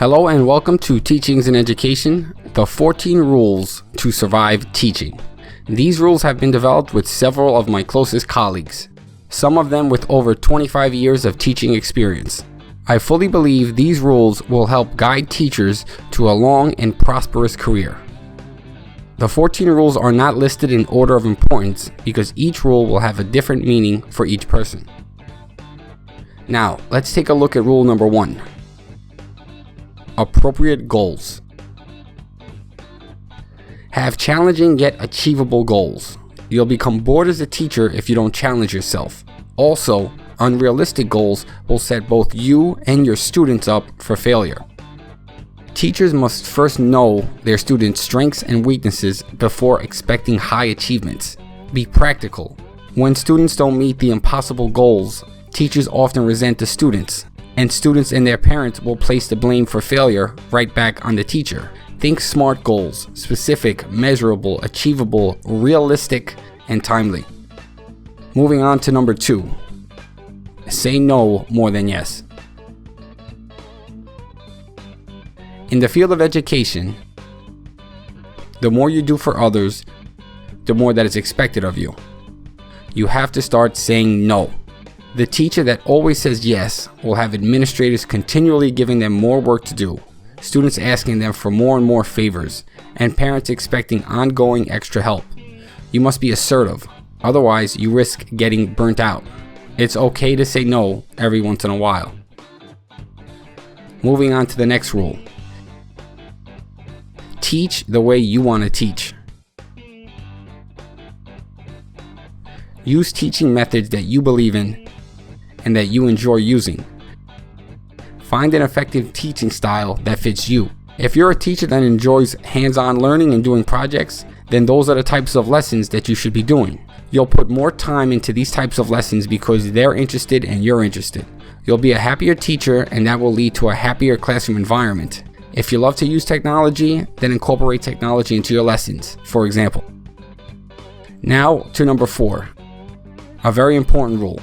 Hello and welcome to Teachings in Education, the 14 rules to survive teaching. These rules have been developed with several of my closest colleagues, some of them with over 25 years of teaching experience. I fully believe these rules will help guide teachers to a long and prosperous career. The 14 rules are not listed in order of importance because each rule will have a different meaning for each person. Now, let's take a look at rule number 1. Appropriate goals. Have challenging yet achievable goals. You'll become bored as a teacher if you don't challenge yourself. Also, unrealistic goals will set both you and your students up for failure. Teachers must first know their students' strengths and weaknesses before expecting high achievements. Be practical. When students don't meet the impossible goals, teachers often resent the students, and students and their parents will place the blame for failure right back on the teacher. Think SMART goals: specific, measurable, achievable, realistic, and timely. Moving on to number 2. Say no more than yes. In the field of education, the more you do for others, the more that is expected of you. You have to start saying no. The teacher that always says yes will have administrators continually giving them more work to do, students asking them for more and more favors, and parents expecting ongoing extra help. You must be assertive, otherwise you risk getting burnt out. It's okay to say no every once in a while. Moving on to the next rule. Teach the way you want to teach. Use teaching methods that you believe in and that you enjoy using. Find an effective teaching style that fits you. If you're a teacher that enjoys hands-on learning and doing projects, then those are the types of lessons that you should be doing. You'll put more time into these types of lessons because they're interested and you're interested. You'll be a happier teacher, and that will lead to a happier classroom environment. If you love to use technology, then incorporate technology into your lessons, for example. Now to number 4, a very important rule,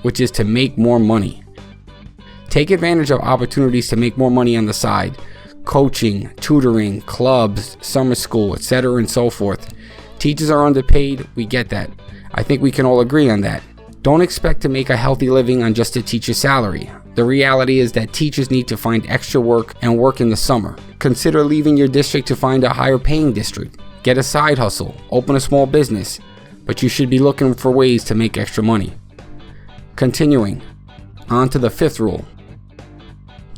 which is to make more money. Take advantage of opportunities to make more money on the side. Coaching, tutoring, clubs, summer school, etc. and so forth. Teachers are underpaid, we get that. I think we can all agree on that. Don't expect to make a healthy living on just a teacher's salary. The reality is that teachers need to find extra work and work in the summer. Consider leaving your district to find a higher paying district. Get a side hustle, open a small business, but you should be looking for ways to make extra money. Continuing, on to the 5th rule,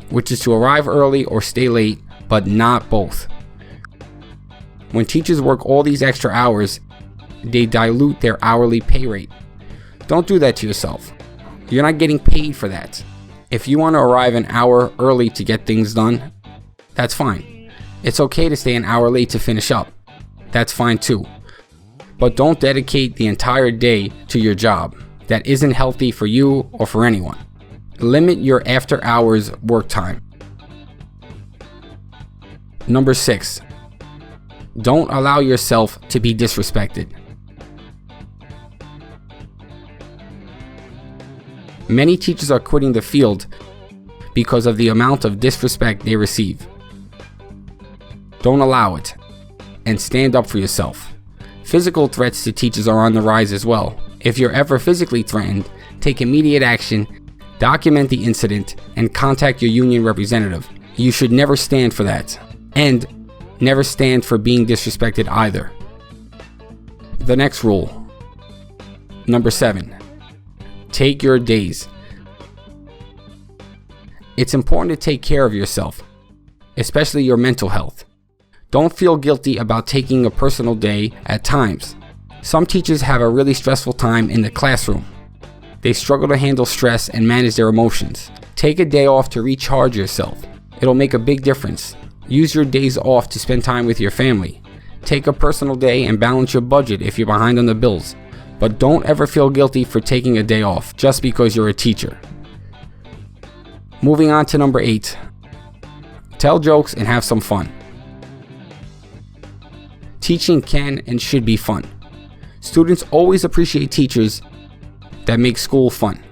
which is to arrive early or stay late, but not both. When teachers work all these extra hours, they dilute their hourly pay rate. Don't do that to yourself. You're not getting paid for that. If you want to arrive an hour early to get things done, that's fine. It's okay to stay an hour late to finish up. That's fine too. But don't dedicate the entire day to your job. That isn't healthy for you or for anyone. Limit your after hours work time. Number 6, don't allow yourself to be disrespected. Many teachers are quitting the field because of the amount of disrespect they receive. Don't allow it, and stand up for yourself. Physical threats to teachers are on the rise as well. If you're ever physically threatened, take immediate action, document the incident, and contact your union representative. You should never stand for that, and never stand for being disrespected either. The next rule, number 7, take your days. It's important to take care of yourself, especially your mental health. Don't feel guilty about taking a personal day at times. Some teachers have a really stressful time in the classroom. They struggle to handle stress and manage their emotions. Take a day off to recharge yourself. It'll make a big difference. Use your days off to spend time with your family. Take a personal day and balance your budget if you're behind on the bills. But don't ever feel guilty for taking a day off just because you're a teacher. Moving on to number 8. Tell jokes and have some fun. Teaching can and should be fun. Students always appreciate teachers that make school fun.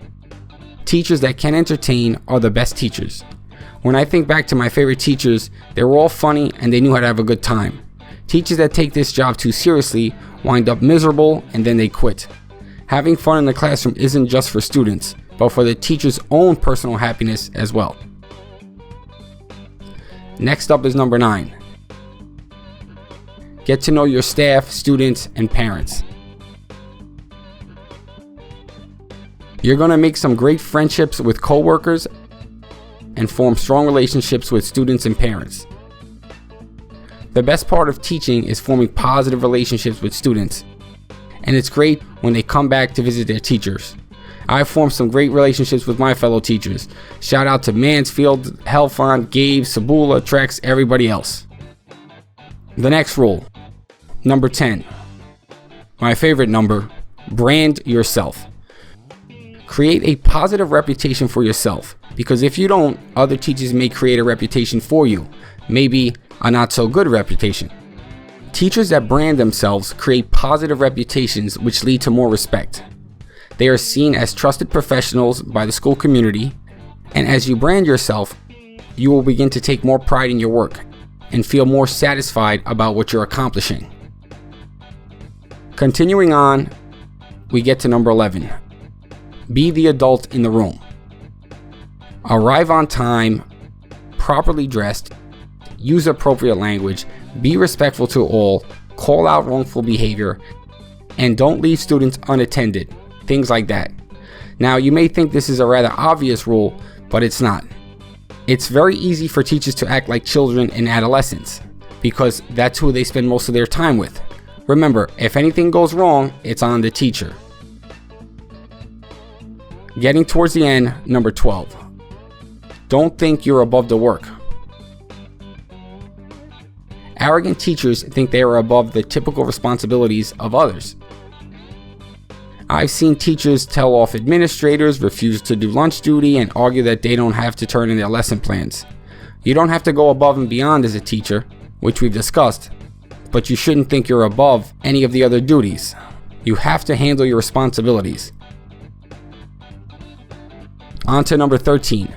Teachers that can entertain are the best teachers. When I think back to my favorite teachers, they were all funny and they knew how to have a good time. Teachers that take this job too seriously wind up miserable and then they quit. Having fun in the classroom isn't just for students, but for the teacher's own personal happiness as well. Next up is number 9. Get to know your staff, students, and parents. You're going to make some great friendships with coworkers and form strong relationships with students and parents. The best part of teaching is forming positive relationships with students, and it's great when they come back to visit their teachers. I've formed some great relationships with my fellow teachers. Shout out to Mansfield, Helfond, Gabe, Sabula, Trex, everybody else. The next rule, number 10. My favorite number, brand yourself. Create a positive reputation for yourself, because if you don't, other teachers may create a reputation for you, maybe a not so good reputation. Teachers that brand themselves create positive reputations which lead to more respect. They are seen as trusted professionals by the school community, and as you brand yourself, you will begin to take more pride in your work and feel more satisfied about what you're accomplishing. Continuing on, we get to number 11. Be the adult in the room. Arrive on time, properly dressed, use appropriate language, be respectful to all, call out wrongful behavior, and don't leave students unattended. Things like that. Now, you may think this is a rather obvious rule, but it's not. It's very easy for teachers to act like children and adolescents, because that's who they spend most of their time with. Remember, if anything goes wrong, it's on the teacher. Getting towards the end, number 12. Don't think you're above the work. Arrogant teachers think they are above the typical responsibilities of others. I've seen teachers tell off administrators, refuse to do lunch duty, and argue that they don't have to turn in their lesson plans. You don't have to go above and beyond as a teacher, which we've discussed, but you shouldn't think you're above any of the other duties. You have to handle your responsibilities. On to number 13.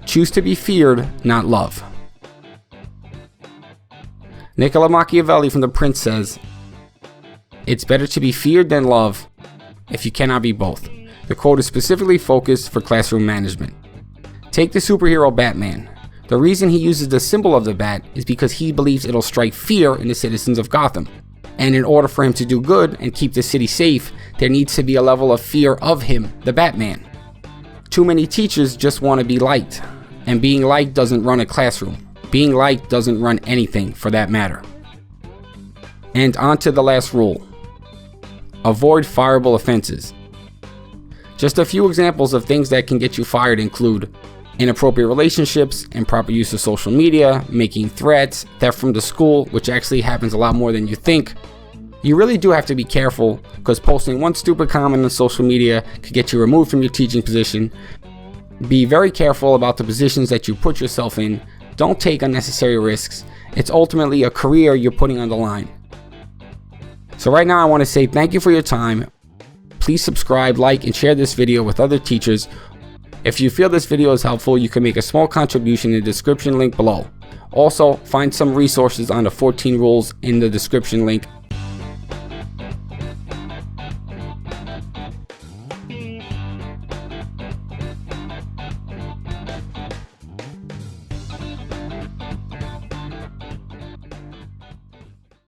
Choose to be feared, not love. Niccolo Machiavelli from The Prince says, "It's better to be feared than love if you cannot be both." The quote is specifically focused for classroom management. Take the superhero Batman. The reason he uses the symbol of the bat is because he believes it'll strike fear in the citizens of Gotham. And in order for him to do good and keep the city safe, there needs to be a level of fear of him, the Batman. Too many teachers just want to be liked, and being liked doesn't run a classroom. Being liked doesn't run anything for that matter. And on to the last rule. Avoid fireable offenses. Just a few examples of things that can get you fired include inappropriate relationships, improper use of social media, making threats, theft from the school, which actually happens a lot more than you think. You really do have to be careful, because posting one stupid comment on social media could get you removed from your teaching position. Be very careful about the positions that you put yourself in. Don't take unnecessary risks. It's ultimately a career you're putting on the line. So right now I want to say thank you for your time. Please subscribe, like, and share this video with other teachers. If you feel this video is helpful, you can make a small contribution in the description link below. Also, find some resources on the 14 rules in the description link